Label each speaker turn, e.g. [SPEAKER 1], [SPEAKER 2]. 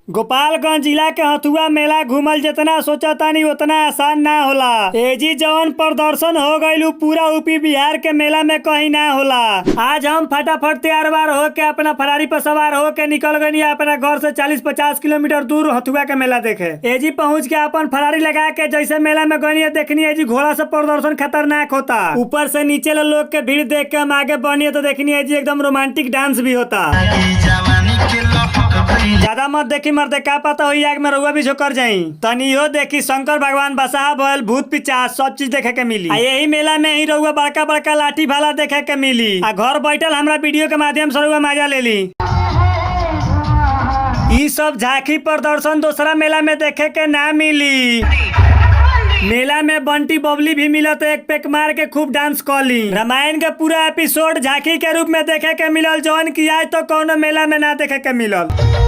[SPEAKER 1] गोपालगंज जिला के हथुआ मेला घूमल जितना सोचतानी उतना आसान ना होला। एजी जवन प्रदर्शन हो गइल पूरा यूपी बिहार के मेला में कहीं ना होला। आज हम फटाफट तैयार वार होके अपना फरारी पर सवार होके निकल गई अपना घर से 40-50 किलोमीटर दूर हथुआ के मेला देखे। एजी पहुंच के अपन फरारी लगा के जैसे मेला में गई देखनी एजी घोड़ा से प्रदर्शन खतरनाक होता। ऊपर से नीचे लोग के भीड़ देख के हम आगे बढ़नी तो देखनी एजी एकदम रोमांटिक डांस भी होता। ज्यादा मत देखी मर्दे का पता हो आग में रउआ भी झोकर जाई। तनी हो देखी शंकर भगवान बसाहा भइल भूत पिचास सब चीज देखे के मिली। यही मेला में ही रउआ बड़का बड़का लाठी भाला देखे के मिली। घर बैठल हमरा वीडियो के माध्यम से रउआ मजा ले ली। ई सब झांकी प्रदर्शन दूसरा मेला में देखे के ना मिली। मेला में बंटी बबली भी मिलत एक पेक मार के खूब डांस कली। रामायण के पूरा एपिसोड झांकी के रूप में देखे के मिलल जौन की आज तो कौनो मेला में ना देखे के मिलल।